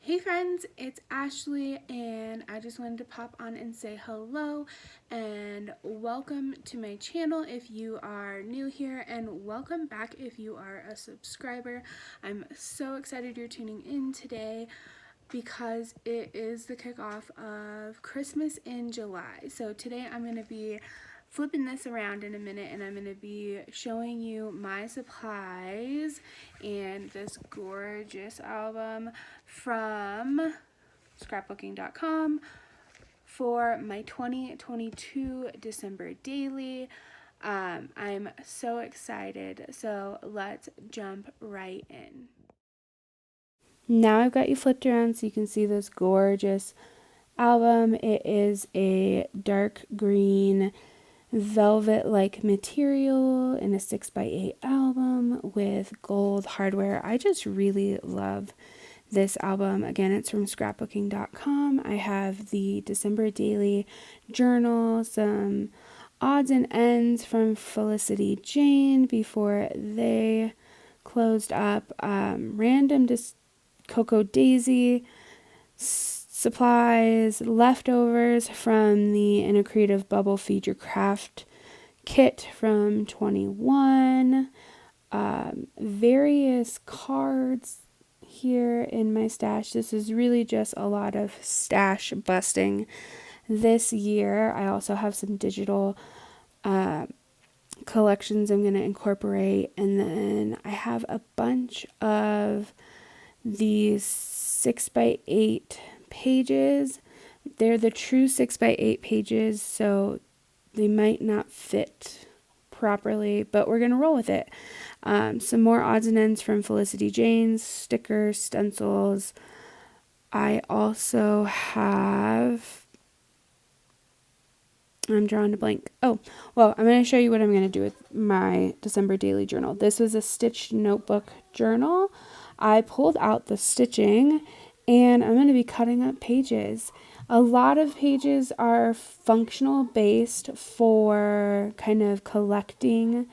Hey friends, it's Ashley, and I just wanted to pop on and say hello and welcome to my channel if you are new here, and welcome back if you are a subscriber. I'm so excited you're tuning in today because it is the kickoff of Christmas in July. So today I'm going to be flipping this around in a minute, and I'm going to be showing you my supplies and this gorgeous album from scrapbooking.com for my 2022 December daily. I'm so excited, so let's jump right in. Now I've got you flipped around so you can see this gorgeous album. It is a dark green velvet-like material in a 6x8 album with gold hardware. I just really love this album. Again, it's from scrapbooking.com. I have the December daily journal, some odds and ends from Felicity Jane before they closed up, random Cocoa Daisy supplies, leftovers from the Inner Creative Bubble Feed Your Craft kit from 21, various cards here in my stash. This is really just a lot of stash busting this year. I also have some digital collections I'm going to incorporate, and then I have a bunch of these 6x8 pages. They're the true 6x8 pages, so they might not fit properly, but we're going to roll with it. Some more odds and ends from Felicity Jane's, stickers, stencils. I also have, I'm drawing a blank. Oh, well, I'm going to show you what I'm going to do with my December daily journal. This was a stitched notebook journal. I pulled out the stitching, and I'm going to be cutting up pages. A lot of pages are functional based for kind of collecting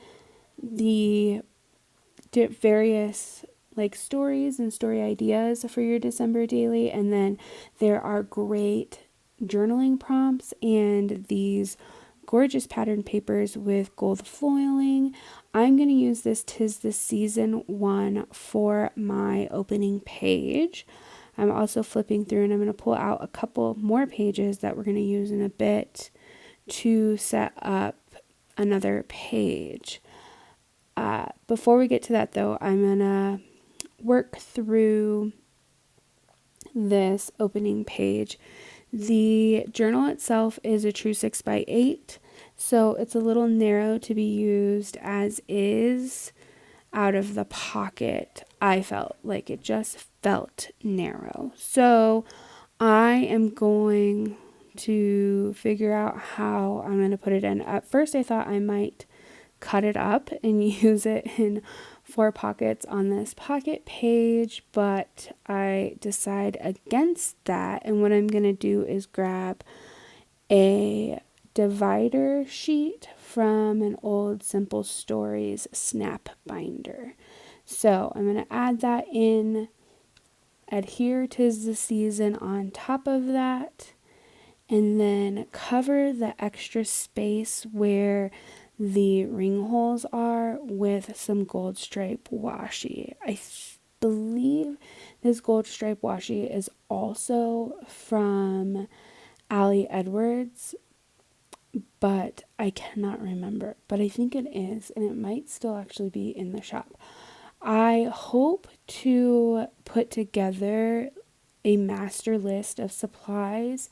the various like stories and story ideas for your December daily, and then there are great journaling prompts and these gorgeous pattern papers with gold foiling. I'm going to use this 'Tis the Season one for my opening page. I'm also flipping through, and I'm going to pull out a couple more pages that we're going to use in a bit to set up another page. Before we get to that though, I'm going to work through this opening page. The journal itself is a true 6x8, so it's a little narrow to be used as is. Out of the pocket, I felt like it just felt narrow. So I am going to figure out how I'm going to put it in. At first I thought I might cut it up and use it in 4 pockets on this pocket page, but I decide against that, and what I'm going to do is grab a divider sheet from an old Simple Stories snap binder. So I'm going to add that in, adhere 'Tis the Season on top of that, and then cover the extra space where the ring holes are with some gold stripe washi. I believe this gold stripe washi is also from Ali Edwards, but I cannot remember. But I think it is, and it might still actually be in the shop. I hope to put together a master list of supplies,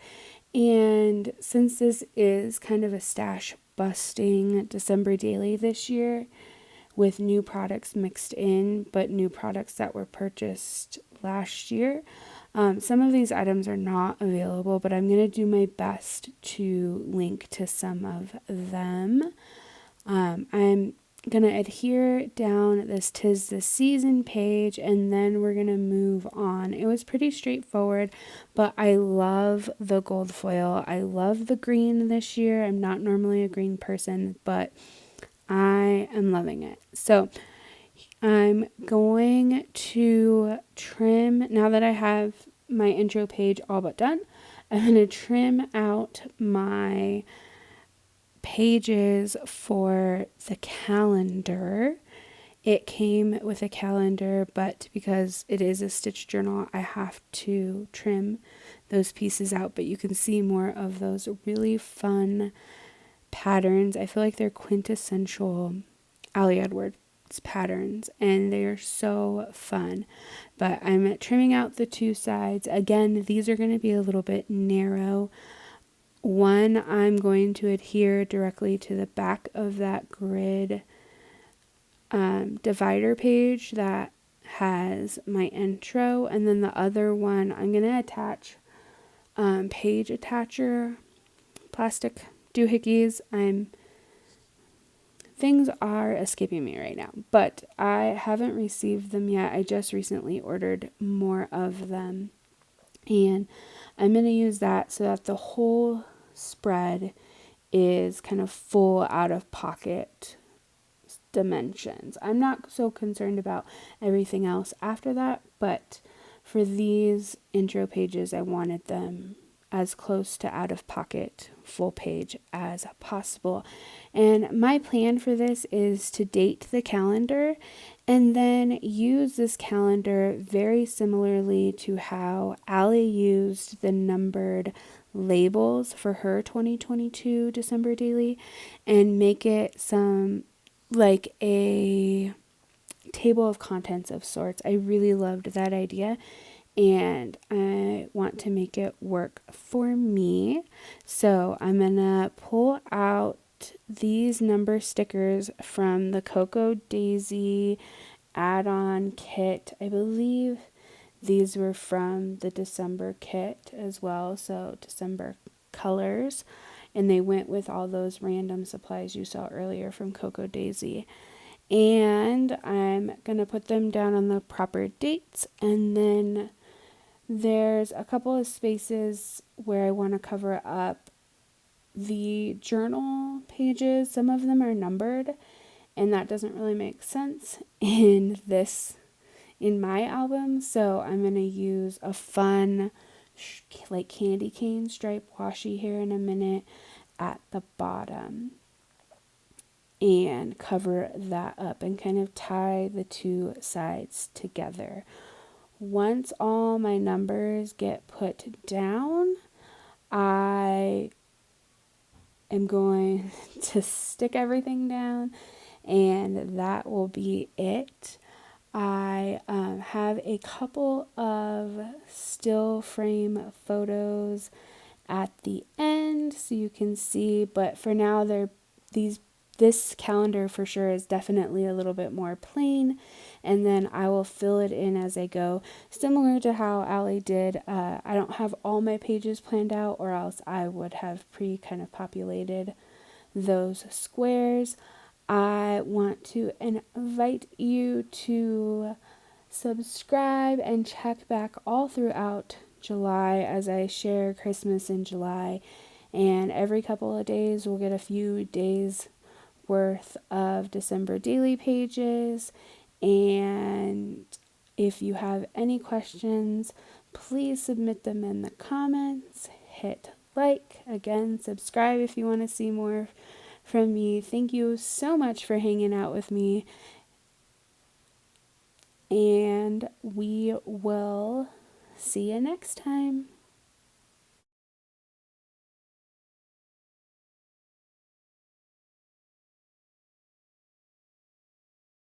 and since this is kind of a stash busting December daily this year with new products mixed in, but new products that were purchased last year, some of these items are not available, but I'm going to do my best to link to some of them. I'm going to adhere down this 'Tis the Season page, and then we're going to move on. It was pretty straightforward, but I love the gold foil. I love the green this year. I'm not normally a green person, but I am loving it. So I'm going to trim, now that I have my intro page all but done. I'm going to trim out my pages for the calendar. It came with a calendar, but because it is a stitch journal, I have to trim those pieces out. But you can see more of those really fun patterns. I feel like they're quintessential Ali Edwards patterns, and they are so fun. But I'm trimming out the two sides. Again, these are going to be a little bit narrow. One, I'm going to adhere directly to the back of that grid divider page that has my intro, and then the other one I'm going to attach page attacher plastic doohickeys. Things are escaping me right now, but I haven't received them yet. I just recently ordered more of them, and I'm going to use that so that the whole spread is kind of full out of pocket dimensions. I'm not so concerned about everything else after that, but for these intro pages, I wanted them as close to out of pocket full page as possible. And my plan for this is to date the calendar and then use this calendar very similarly to how Ali used the numbered labels for her 2022 December daily, and make it some like a table of contents of sorts. I really loved that idea, and I want to make it work for me. So I'm gonna pull out these number stickers from the Cocoa Daisy add-on kit. I believe these were from the December kit as well, so December colors, and they went with all those random supplies you saw earlier from Cocoa Daisy. And I'm gonna put them down on the proper dates, and then there's a couple of spaces where I want to cover up the journal pages. Some of them are numbered, and that doesn't really make sense in my album. So I'm going to use a fun like candy cane stripe washi here in a minute at the bottom and cover that up and kind of tie the two sides together. Once all my numbers get put down, I am going to stick everything down, and that will be it. I have a couple of still frame photos at the end so you can see, but for now this calendar for sure is definitely a little bit more plain, and then I will fill it in as I go, similar to how Ali did. I don't have all my pages planned out, or else I would have kind of populated those squares. I want to invite you to subscribe and check back all throughout July as I share Christmas in July, and every couple of days we'll get a few days worth of December daily pages. And if you have any questions, please submit them in the comments. Hit like, again, subscribe if you want to see more from me. Thank you so much for hanging out with me, and we will see you next time.